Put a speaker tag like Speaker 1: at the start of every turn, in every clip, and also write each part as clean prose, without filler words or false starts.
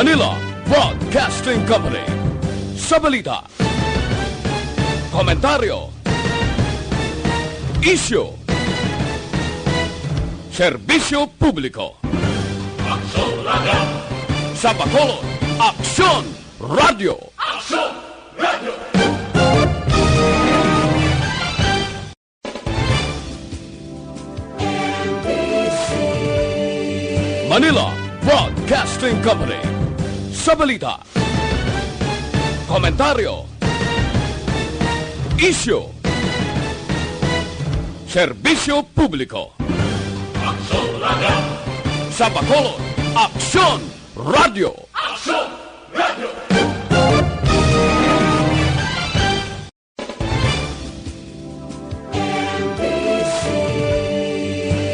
Speaker 1: Manila Broadcasting Company. Sa balita, komentaryo, isyu, serbisyo publiko. Aksyon Radio! Sa Bacolod, Aksyon Radio! Aksyon Radio! Manila Broadcasting Company. Sa balita, komentaryo, isyu, serbisyo publiko. Aksyon Radio! Sa Bacolod, Aksyon Radio! Aksyon Radio!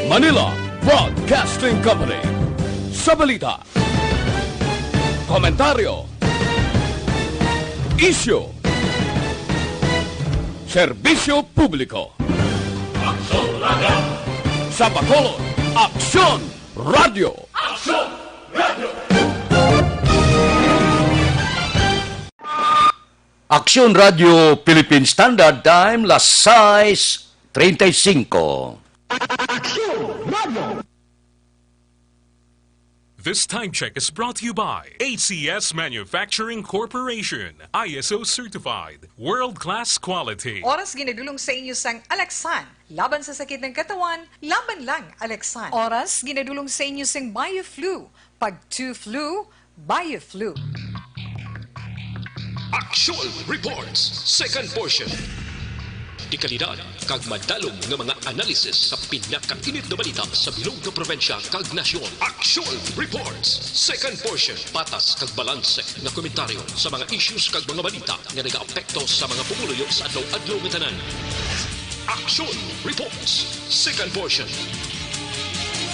Speaker 1: Manila Broadcasting Company. Sa balita, komentaryo, isyu, serbisyo publiko. Aksyon Radio! Sa Bacolod, Aksyon Radio! Aksyon Radio!
Speaker 2: Aksyon Radio Philippine Standard Time, las 6:35.
Speaker 3: This time check is brought to you by ACS Manufacturing Corporation, ISO certified, world-class quality.
Speaker 4: Oras ginadulong sa inyo sang Alexan. Laban sa sakit ng katawan, laban lang Alexan. Oras ginadulong sa inyo sang BioFlu. Pag 2 flu, BioFlu.
Speaker 5: Action Reports, second portion. Di kalidad, kag madalong nga mga analisis sa pinakainit na balita sa bilog na probinsya kag nasyon. Action Reports, second portion. Patas kag balanse nga komentaryo sa mga issues kag mga balita nga nagaapekto sa mga pumuluyo sa adlaw-adlaw nga tanan. Action Reports, second portion.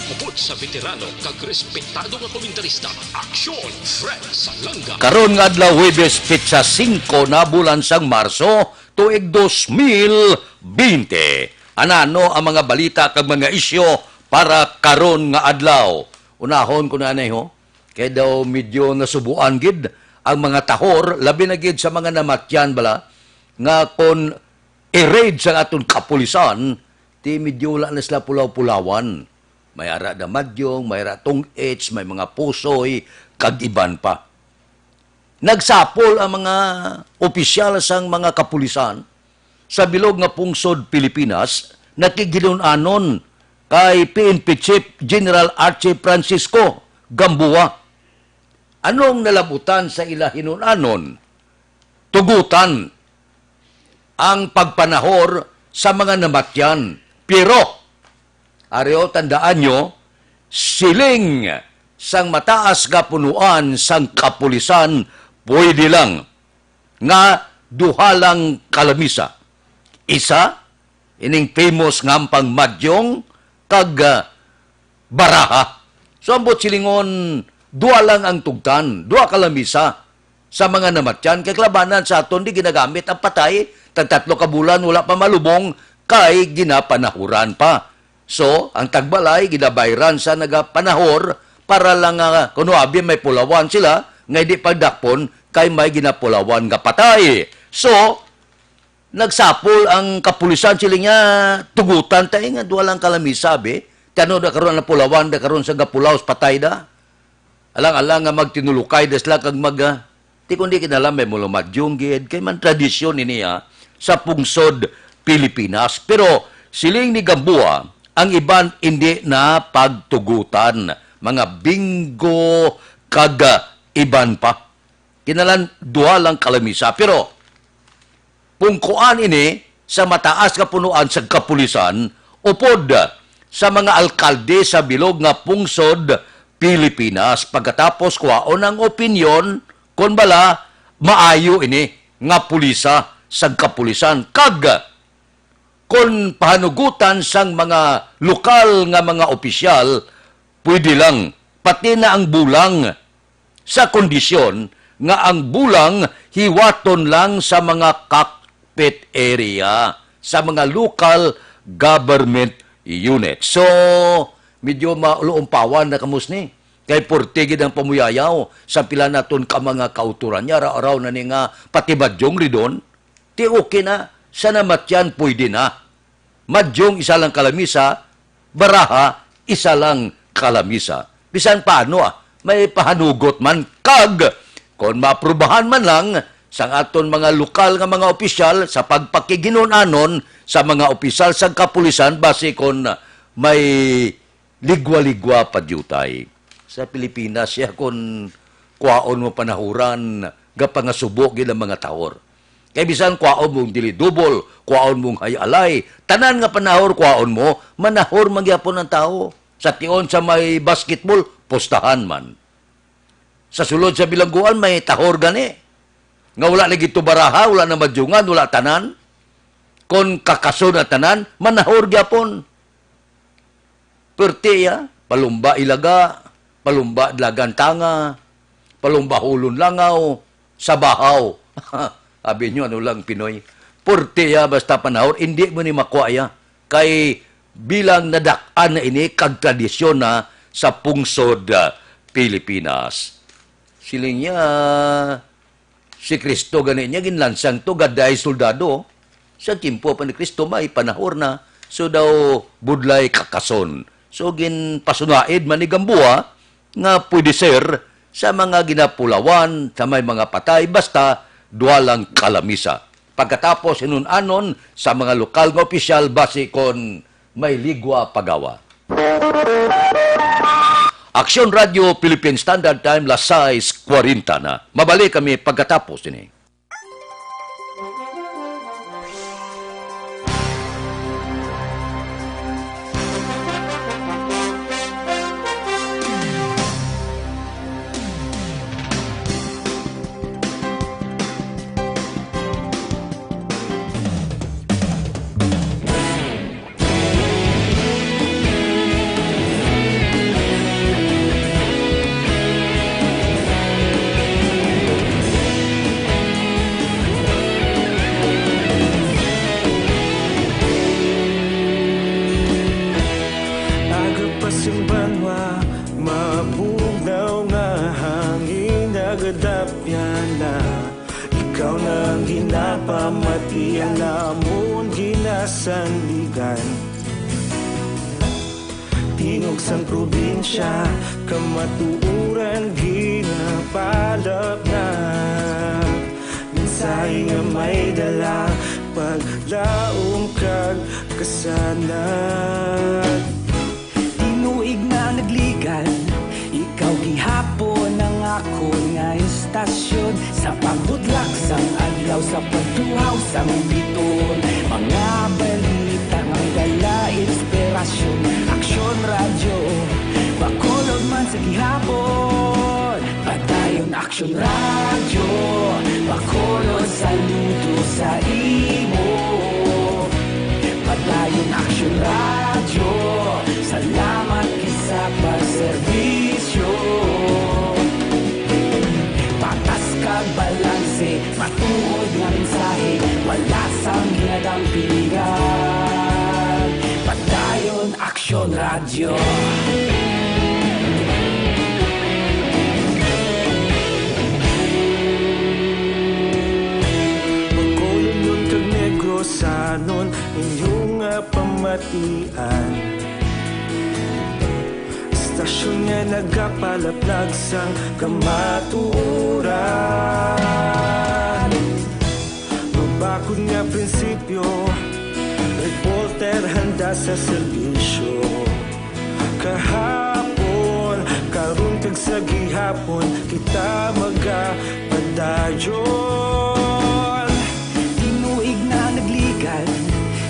Speaker 5: Upod sa veterano kag respetado nga komentarista. Action Fred Salanga.
Speaker 2: Karon nga adlaw Huwebes petsa 5 na bulan sang Marso tuig 2020. Anano ang mga balita kag mga isyu para karon nga adlaw? Unahon ko na ho. Kaya daw medyo nasubuan gid ang mga tahor labi na gid sa mga namatyan bala nga kon i-raid sa aton kapulisan ti medyo wala na sila pulaw-pulawan. May ara da madyong, may ara tong H, may mga pusoy, kag iban pa. Nagsapol ang mga opisyal sang mga kapulisan sa bilog nga pungsod Pilipinas na tigilunanon kay PNP Chief General Archie Francisco Gamboa. Anong nalabutan sa ila hinunanon? Tugutan ang pagpanahor sa mga namatyan. Pero Areo, tandaan nyo, siling sang mataas nga punuan sang kapulisan, pwede lang nga duhalang kalamisa. Isa, ining famous ngampang madyong kag baraha. So, ambot silingon, dua lang ang tugtan, dua kalamisa sa mga namatyan. Kay klabanan sa aton, di ginagamit ang patay, tatlo ka bulan, wala pa malubong, kay ginapanahuran pa. So, ang tagbalay, ginabayran sa nagapanahor para lang kuno abi may pulawan sila, nga di pagdakpon, kay may ginapulawan nga patay. So, nagsapol ang kapulisan sila nga tugutan, tayo nga duwalang kalamisa, sabi, tano da karon na pulawan, da karon sa gapulaws, patay da. Alang-alang nga magtinulukay, da sila kag di kundi kinalam, may mulumadyong gid, kay man tradisyon niya sa pungsod Pilipinas. Pero, siling ni Gamboa, ang iban hindi na pagtugutan. Mga bingo kag iban pa. Kinalan duha lang kalamisa. Pero, pungkuan ini sa mataas ka punuan sa kapulisan, upod sa mga alkalde sa bilog nga pungsod Pilipinas. Pagkatapos kuwaon ang opinyon, kung bala, maayo ini nga pulisa sa kapulisan. Kag, kung pahanugutan sang mga lokal nga mga opisyal, pwede lang, pati na ang bulang sa kondisyon nga ang bulang hiwaton lang sa mga cockpit area, sa mga local government unit. So, medyo mauluumpawan na kamus ni. Kay portigid ang pamuyayaw sa pila naton ka mga kauturan niya, araw na ni nga patibadyong ridon, ti okay na, sa namatyan pwede na. Madyong isa lang kalamisa, baraha, isa lang kalamisa. Bisan paano may pahanugot man kag, kung maaprubahan man lang, sang aton mga lokal nga mga opisyal sa pagpakiginunanon sa mga opisyal sa kapulisan base kon may ligwa-ligwa pa diutay. Sa Pilipinas, siya kung kwaon mo panahuran, gapangasubo gid ang mga tahor. Kaya bisan kwaon mong dili dubol, kwaon mong hayalay, tanan nga panahor kwaon mo, manahor magyapon ang tao. Sa tion sa may basketball, postahan man. Sa sulod sa bilangguan, may tahor gani. Nga wala lagi ito baraha, wala na madyungan, wala tanan. Kung kakaso na tanan, manahor gyapon. Pertiya, palumba ilaga, palumba lagantanga, palumba hulon langaw, sabahaw. Sabi nyo, ano lang Pinoy. Portiya, basta panahor, hindi mo ni makuaya. Kay bilang nadak-an na ini, kag tradisyon na sa pungsod Pilipinas. Siling niya, si Kristo ganin niya, ginlansang to, gaday soldado. Sa timpo pa ni Kristo, may panahor na. So daw, budlay kakason. So ginpasunaid manigambua, nga pwede sir sa mga ginapulawan, sa may mga patay, basta duwalang kalamisa. Pagkatapos inunanon sa mga lokal nga opisyal base kon may ligwa pagawa. Aksyon Radio Philippine Standard Time, las 6:40 na. Mabalik kami pagkatapos ini.
Speaker 6: Simbanwa, mabugnaw nga hangin nagadapyan na. Ikaw nang ginapamatian namon ginasandigan. Tinog sang probinsya, kamatuuran ginapalap na. Minsay nga may dala, paglaong kag kasanad.
Speaker 7: Tuig na nagligan, ikaw gihapon ang ako nga istasyon. Sa pagbutlak sang adlaw, sa pagtuhaw sang biton. Mga balita nga dala inspirasyon. Aksyon radyo, bakolod man sa gihapon. Padayon aksyon radyo, bakolod saludo sa imo. Padayon aksyon radyo, salamat sa pagserbisyo. Patas kag balanse, matuod nga mensahe, wala sang ginadampingan. Padayon Aksyon Radyo.
Speaker 6: Magkulong nun kag negro sanon, inyong pamatian. Stasyon nga nagapalaplag sang kamatuuran. Mabakod nga prinsipyo, reporter handa sa serbisyo. Kahapon, karon kag sa gihapon, kita magapadayon.
Speaker 7: Tinuig na nagligan,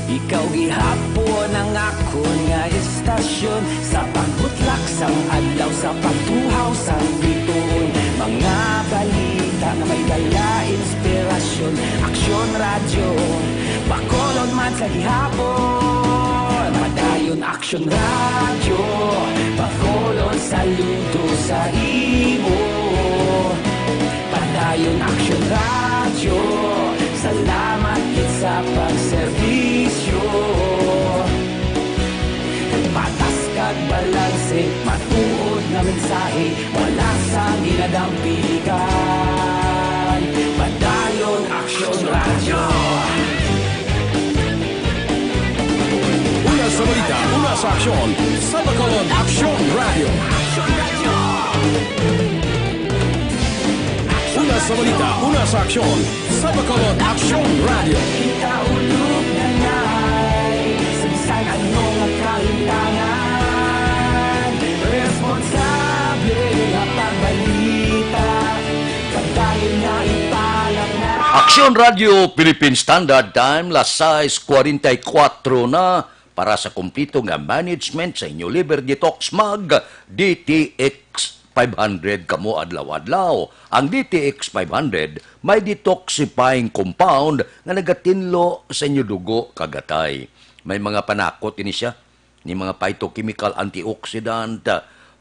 Speaker 7: ikaw gihapon ang ako nga istasyon. Sa pagbutlak sang adlaw, sa pagtuhaw sang biton. Mga balita na may dala inspirasyon. Aksyon radyo, bakolod man sa gihapon. Padayon Aksyon radyo, bakolod saludo sa imo. Padayon Aksyon radyo, salamat kit sa pagserbisyo. Patas kag balanse, matuod na mensahe wala sa ginadampikan. Padayon Aksyon Radio.
Speaker 1: Una sa balita, una sa aksyon. Sa Bacolod, Aksyon Radio. Una sa balita, una sa aksyon. Sa Bacolod, Aksyon Radio.
Speaker 7: Ikaulog na na'y Sabisan anong kalintangan. Responsable na pagbalita. Kadayon na ipalak na.
Speaker 2: Aksyon Radio Philippine Standard Time, las 6:44 na para sa kumplito nga management sa inyo Liber Detox Mag DTX 500 kamo adlaw-adlaw. Ang DTX 500 may detoxifying compound nga nagatinlo sa inyo dugo kagatay. May mga panakot ini siya ni mga phytochemical antioxidant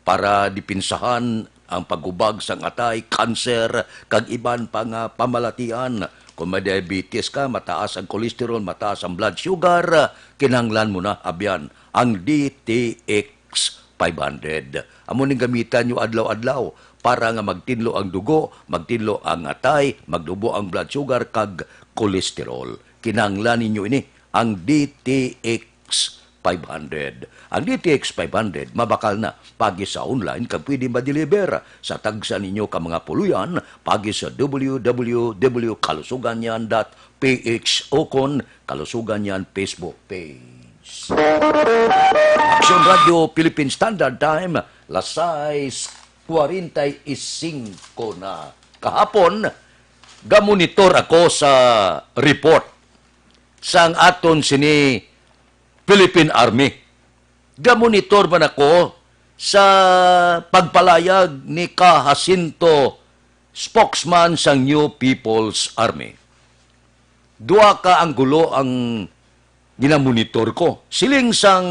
Speaker 2: para dipinsahan ang pagubag sa atay, cancer, kag iban pa nga pamalatian. Kung may diabetes ka, mataas ang kolesterol, mataas ang blood sugar, kinahanglan mo na abyan ang DTX 500. Amo ning gamitan nyo adlaw-adlaw para nga magtinlo ang dugo, magtinlo ang atay, magdubo ang blood sugar kag kolesterol. Kinahanglan ninyo ini ang DTX 500. Ang DTX 500 mabakal na pagi sa online kag pwede ma-deliver sa tagsa ninyo ka mga puluyan pagi sa www.kalusuganyan.ph o kon Kalusuganyan Facebook page. Aksyon Radio Philippine Standard Time, las 6:45 na. Kahapon, gamonitor ako sa report sang aton sini Philippine Army. Gamonitor man ako sa pagpalayag ni Ka Jacinto, spokesman sang New People's Army. Dua ka ang gulo ang ginamonitor ko. Siling sang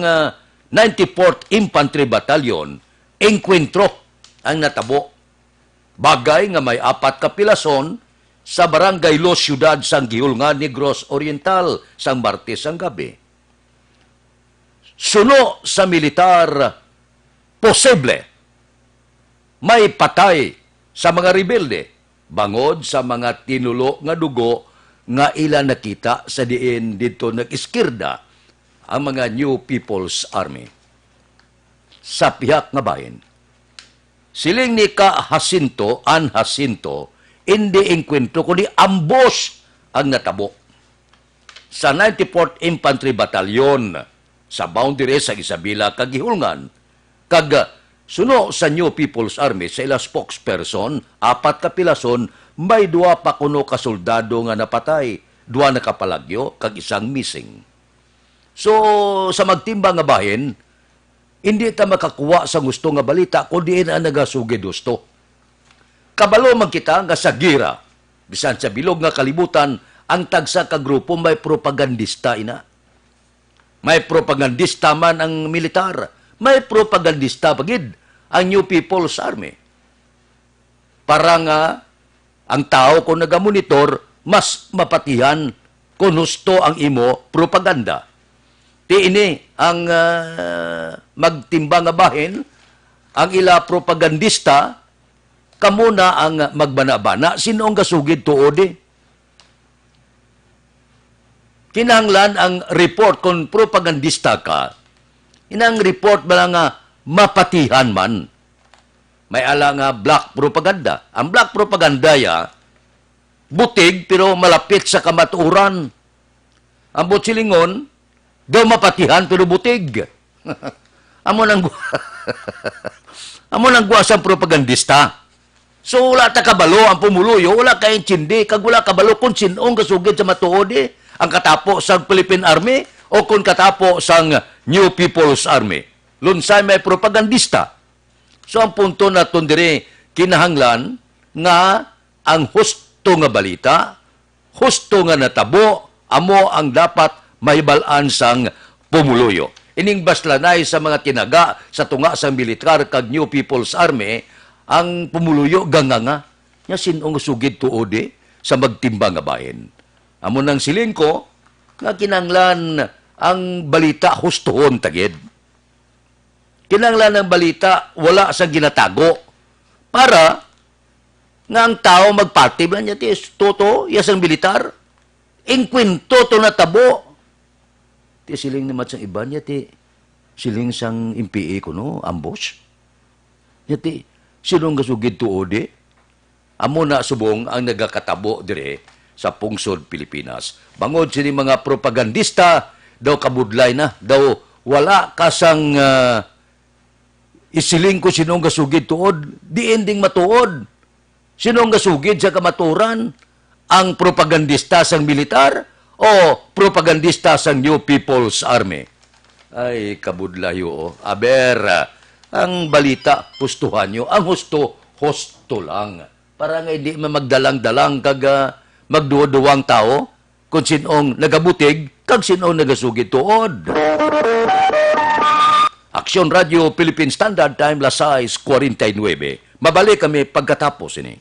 Speaker 2: 94th Infantry Battalion, engkwentro ang natabo. Bagay nga may 4 ka pilason sa Barangay Los Ciudad sang Gihulngan, Negros Oriental sang Martes ang gabi. Suno sa militar, posible may patay sa mga rebelde bangod sa mga tinulo nga dugo nga ilan nakita sa diin dito nag-iskirda ang mga New People's Army. Sa pihak nga bahin, siling ni Ka Jacinto, An Jacinto, hindi engkwentro kundi ambos ang natabo. Sa 94th Infantry Battalion, sa boundary sa Isabela, kag Gihulngan, kag suno sa New People's Army, sa ila spokesperson, 4 ka pilason, may 2 pa kuno ka soldado nga napatay, 2 nakapalagyo, kag isang missing. So, sa magtimbang nga bahin, hindi ta makakuha sa gusto nga balita, kundi na nagasugid gusto. Kabalo man kita nga sa gira, bisan sa bilog nga kalibutan, ang tagsa ka grupo may propagandista ina. May propagandista man ang militar. May propagandista pagid ang New People's Army. Para nga ang tao kung nagamonitor, mas mapatihan kung gusto ang imo propaganda. Ti ini ang magtimbang nga bahin, ang ila propagandista, kamuna ang magbana-bana, sino ang gasugid tuod kinahanglan ang report kung propagandista ka, inang report ba nga mapatihan man. May ala nga black propaganda. Ang black propaganda butig pero malapit sa kamaturan. Ang butsilingon, daw mapatihan pero butig. Amo nang guwasang propagandista. So wala ta kabalo ang pumuluyo, wala ka intindi, kag wala kabalo kung sinong kasugid sa matuod ang katapo sa Philippine Army o kung katapo sang New People's Army. Lunsay may propagandista. So ang punto naton dire kinahanglan nga ang husto nga balita, husto nga natabo, amo ang dapat mahibalaan sang pumuluyo. Ining baslanay sa mga tinaga sa tunga sang militar kag New People's Army, ang pumuluyo ganganga nya sinong sugid tuod sa magtimbang nga bahin. Amo nang siling ko, nga kinanglan ang balita hustuhon tagid. kinanglan ng balita, wala sa ginatago. Para nga ang tao magparty ba niya, toto, yasang militar, inkwento to na tabo. Ti siling naman sa iba niya, siling sang MPA ko, no, ambos. Niya, sinong gasugid tuod, amo na subong ang nagakatabo dire sa pungsod Pilipinas. Bangod sini mga propagandista, daw kabudlay na, daw wala kasang isiling ko sinong gasugid tuod, di ending matuod. Sinong gasugid sa kamaturan? Ang propagandista sang militar o propagandista sang New People's Army? Ay, kabudlayo, oh. Aber, ang balita, hustuhan nyo. Ang husto lang. Para nga hindi magdalang-dalang kag magduwa-duwang tao kung sinong nagabutig kag sinong nagasugid tuod. Aksyon Radio Philippine Standard Time, las 6:49. Mabalik kami pagkatapos ini.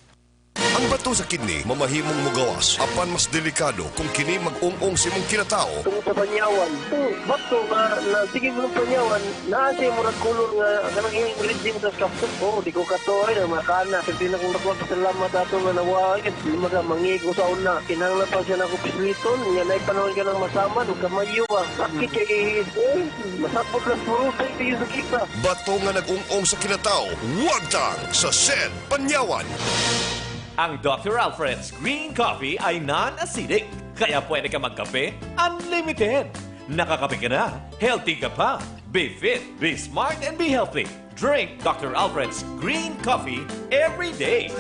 Speaker 8: Ang bato sa kidney, mamahimong mugawas. Apan mas delikado kung kini mag-ung-ung si mong kinatao.
Speaker 9: Tungkol sa panyawan. Bakto na sige mo ng panyawan, naasay mo ng kulor nga kanang iyong ingredient sa kapsok. Di ko katoy na makana. Kasi na kung nagpapasalamat ato nga nawagin. Di maga mangigo sa una. Kinanglan pa siya na kupisliton. Nga na ipanahon ka ng masaman. Huwag ka mayuwa. Sakit kay ihis. Masapot lang puro tayo tayo sa kita.
Speaker 8: Bato nga nag-ung-ung sa kinatao, huwag tang sa Sen Panyawan.
Speaker 10: Ang Dr. Alfred's Green Coffee ay non-acidic, kaya pwede ka magkape unlimited. Nakakape ka na, healthy ka pa. Be fit, be smart, and be healthy. Drink Dr. Alfred's Green Coffee every day.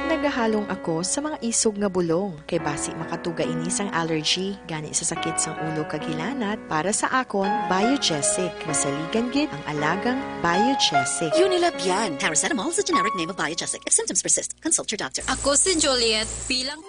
Speaker 11: Nagahalong ako sa mga isog nga bulong kay basi makatuga ini sang allergy gani sa sakit sang ulo kag hilanat. Para sa akon Biogesic, masaligan gid ang alagang Biogesic.
Speaker 12: Unilab yan. Paracetamol is the generic name of Biogesic. If symptoms persist, consult your doctor.
Speaker 13: Ako si Juliet, bilang...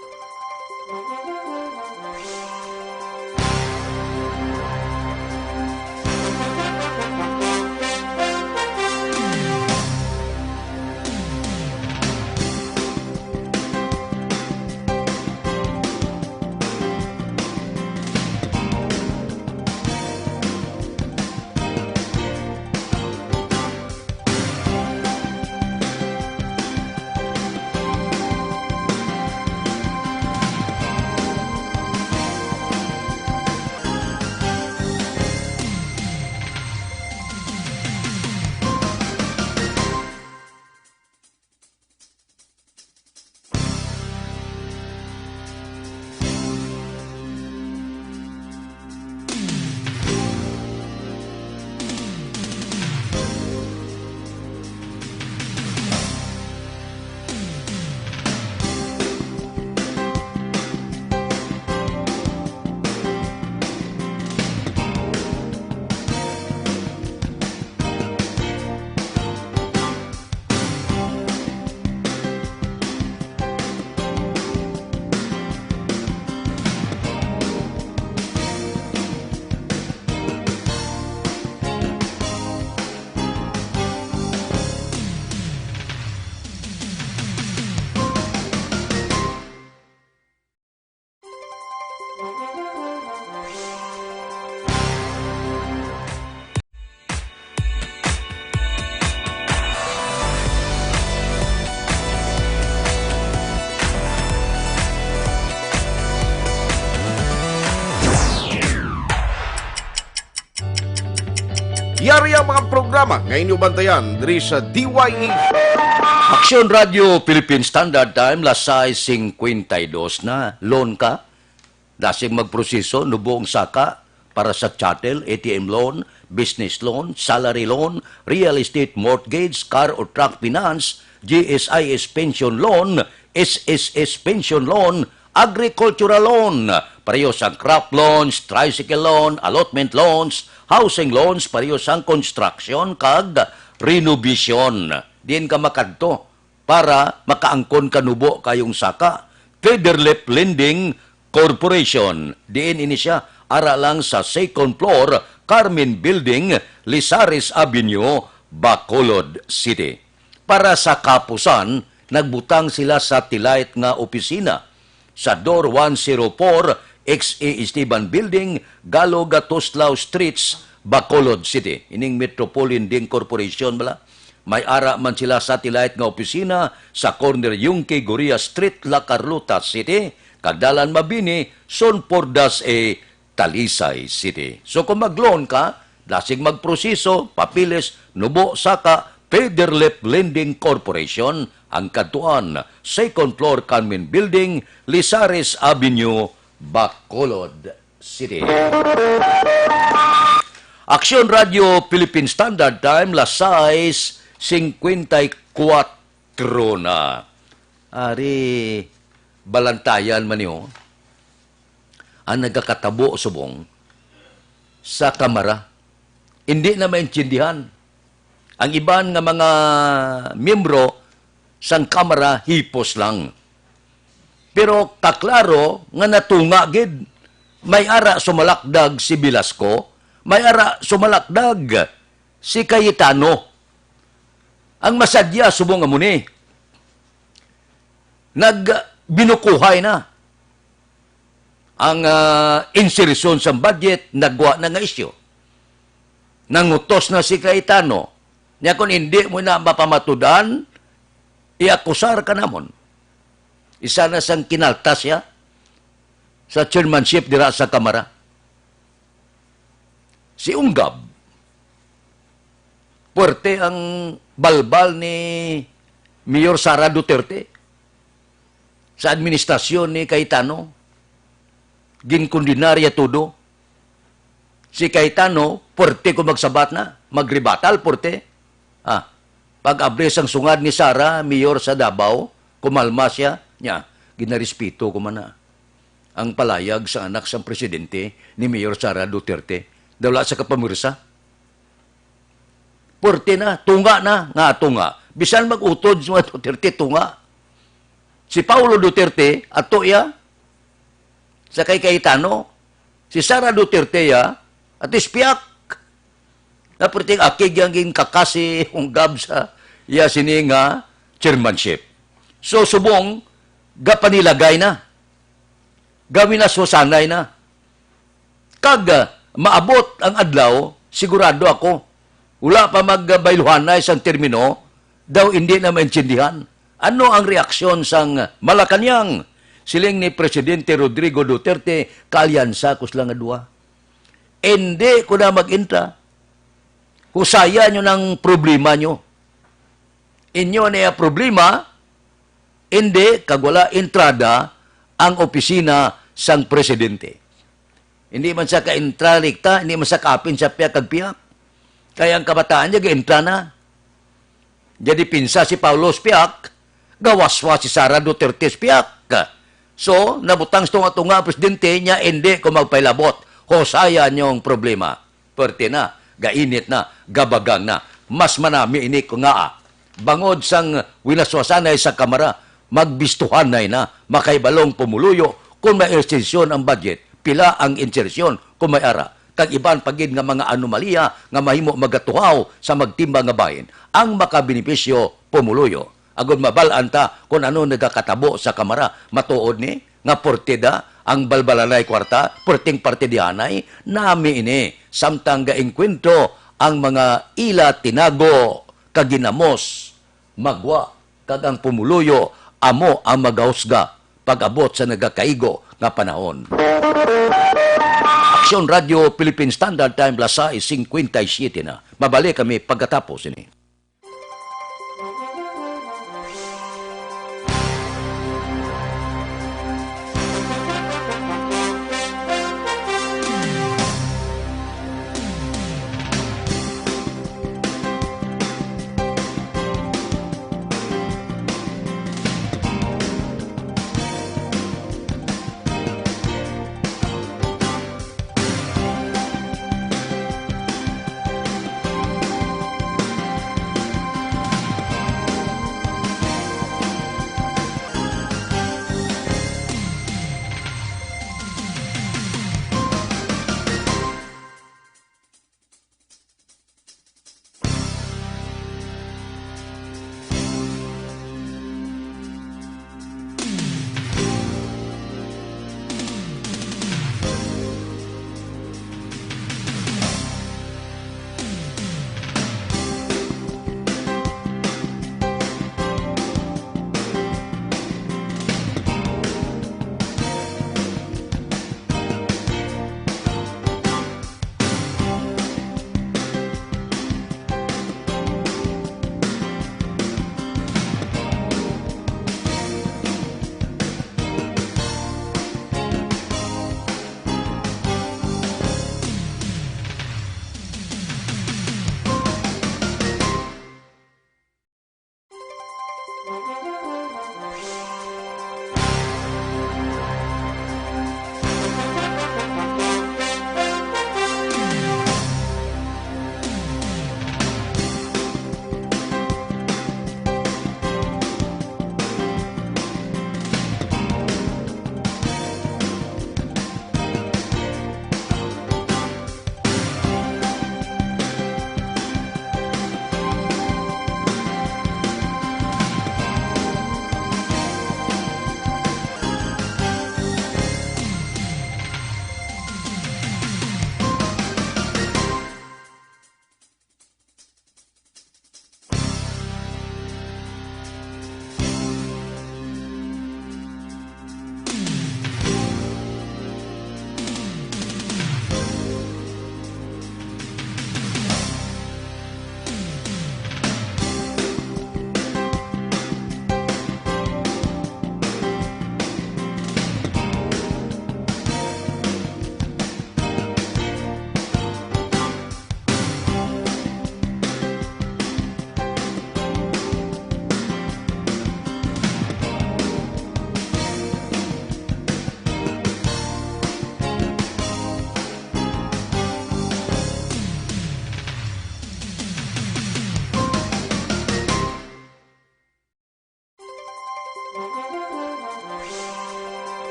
Speaker 1: Yari ang mga programa ngayon yung bantayan diri sa DYE.
Speaker 2: Aksyon Radio Philippine Standard Time, las 6:52 na. Loan ka? Dasing magproseso, nubuong saka para sa chattel, ATM loan, business loan, salary loan, real estate mortgage, car or truck finance, GSIS pension loan, SSS pension loan, agricultural loan, parehas ang crop loans, tricycle loan, allotment loans, housing loans, parehas ang construction, kag renovation. Diin ka makadto para makaangkon kanubo kayong saka. Federlip Lending Corporation. Diin ini siya, ara lang sa second floor, Carmen Building, Lizares Avenue, Bacolod City. Para sa kapusan, nagbutang sila sa tilait nga opisina sa door 104, XA Esteban Building, Galo Gatoslao Streets, Bacolod City. Ining Metropolitan Corporation bala. May ara man sila satellite nga opisina sa corner Yungkay Goria Street, La Carlota City, Kagdalan Mabini, Son Pordas Talisay City. So kung mag-loan ka, lasig magproseso, papilis, Nubo Saka, Pederlep Lending Corporation, ang katuan, second floor Carmen Building, Lisares Avenue, Bacolod City. Aksyon Radio Philippine Standard Time, las 6:54 na. Ari, balantayan man niyo, ang nagkakatabo subong sa kamara. Hindi na maintindihan. Ang iban nga mga miyembro sang kamara, hipos lang. Pero kaklaro nga natunga gid. May ara sumalakdag si Velasco, may ara sumalakdag si Cayetano. Ang masadya subong nga muni, nagbinukuhay na ang inserisyon sa budget, nagwa na nga isyo. Nangutos na si Cayetano, niya kung hindi mo na mapamatudan, iakusar ka namon. Isa na sang kinaltas siya sa chairmanship dira sa kamara. Si Ungab, puwerte ang balbal ni Mayor Sara Duterte sa administrasyon ni Cayetano. Ginkundinarya todo. Si Cayetano, puwerte kung magsabat na, magribatal, puwerte. Pag-abres ang sungad ni Sara, Mayor sa Davao, kumalma siya, niya, ginarispito ko man na ang palayag sa anak sa presidente ni Mayor Sara Duterte. Dawla sa kapamirsa. Puwerte na, tunga na, nga tunga. Bisan mag-utod sa Duterte, tunga. Si Paulo Duterte, ato ya, sa kay Cayetano, si Sara Duterte ya, at ispiyak. Na perting akig yung kakasi Ungab sa iya sini nga chairmanship. So subong, gapanilagay na. Gawin na susanay na. Kag maabot ang adlaw, sigurado ako, wala pa magbayluhanay sa termino, daw hindi na maintindihan. Ano ang reaksyon sang Malacanang? Siling ni Presidente Rodrigo Duterte, kalyansa kus lang adwa. Hindi ko na mag-inta. Husaya nyo ng problema nyo. Inyo na problema, hindi kagwala entrada ang opisina sang presidente. Hindi man sa ka-intralikta, hindi man sa kapin sa piyak-piyak. Kaya ang kabataan niya, ga-intra na. Jadi pinsa si Paulo Piak, gawaswa si Sara Duterte Piak. So, nabutang tunga-tunga presidente niya, hindi ko magpailabot. Hosaya niyong problema. Perte na, gainit na, gabagang na. Mas manami ini ko nga. Bangod sang winaswasanay sa kamara, magbistuhan na, makaibalong pumuluyo, kung may extension ang budget, pila ang insertion kung may ara. Kag iban pagid nga mga anomalya nga mahimo magatuhaw sa magtimba nga bahin, ang makabenepisyo pumuluyo. Agud mabalaan ta kung ano nagakatabo sa kamara, matuod ni nga portida ang balbalanay kwarta, porting partidianay, nami ini, samtang gaingkwento ang mga ila tinago, kaginamos, magwa, kag ang pumuluyo, amo ang magahusga, pag-abot sa nagakaigo nga panahon. Aksyon Radio Philippine Standard Time, lasa 57 na. Mabalik kami pagkatapos ini.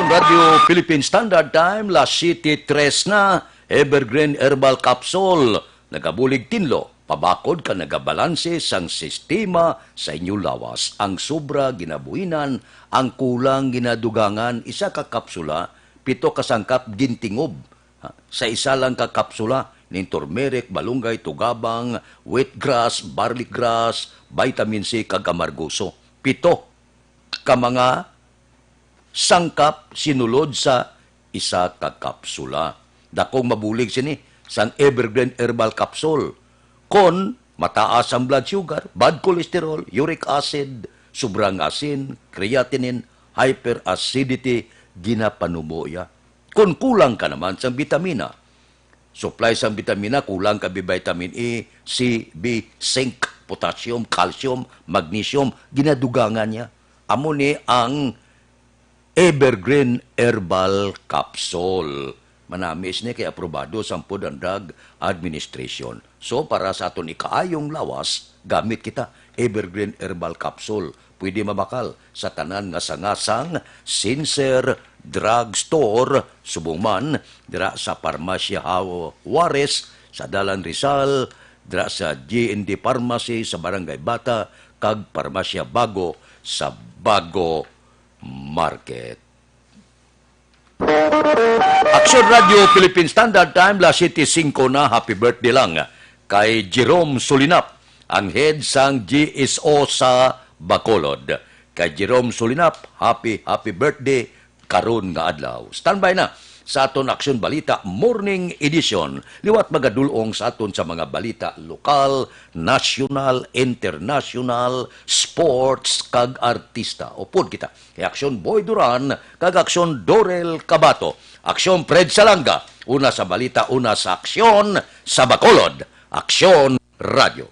Speaker 2: Radio Philippine Standard Time, La City 3 na, Evergreen Herbal Capsule. Nagabulig tinlo, pabakod ka nagabalanse sang sistema sa inyong lawas. Ang sobra ginabuhinan, ang kulang ginadugangan, isa ka kapsula, 7 kasangkap gintingob. Sa isa lang ka kapsula, ning turmeric, balunggay, tugabang, wheatgrass, barley grass, vitamin C, kag amargoso. 7 ka mga sangkap sinulod sa isa ka kapsula. Dakong mabulig sini sang Evergreen Herbal Capsule. Kon mataas ang blood sugar, bad cholesterol, uric acid, sobrang asin, creatinine, hyperacidity, ginapanumuya. Kon kulang ka naman sang vitamina, supply sang vitamina, kulang ka vitamin E, C, B, zinc, potassium, calcium, magnesium, ginadugangan niya. Amo ni ang Evergreen Herbal Capsule. Manamis ni kay aprobado sa Food and Drug Administration. So para sa aton ikaayong lawas, gamit kita Evergreen Herbal Capsule. Pwede mabakal sa tanan nga sangasang Sincere Drug Store subong man dira sa Parmasya Juarez sa Dalan Rizal, dira sa G&D Pharmacy sa Barangay Bata kag Parmasya Bago sa Bago Market. Action Radio Philippine Standard Time, La City 5 na, happy birthday lang kay Jerome Solinap, ang head sang GSO sa Bacolod. Kay Jerome Solinap, happy birthday karon nga adlaw. Standby na sa aton Aksyon Balita Morning Edition. Liwat magadulong sa aton sa mga balita lokal, national, international, sports, kag artista. Upod kita kay Aksyon Boy Duran, kag Aksyon Dorel Cabato. Aksyon Fred Salanga, una sa balita, una sa aksyon sa Bacolod. Aksyon Radio.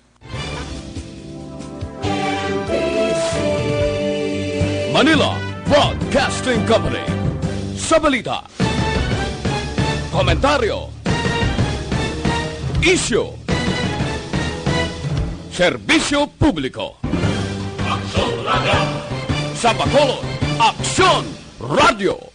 Speaker 1: Manila Broadcasting Company. Sa balita, komentaryo, isyu, serbisyo publiko. Aksyon Radio. Sa Bacolod, Aksyon Radio.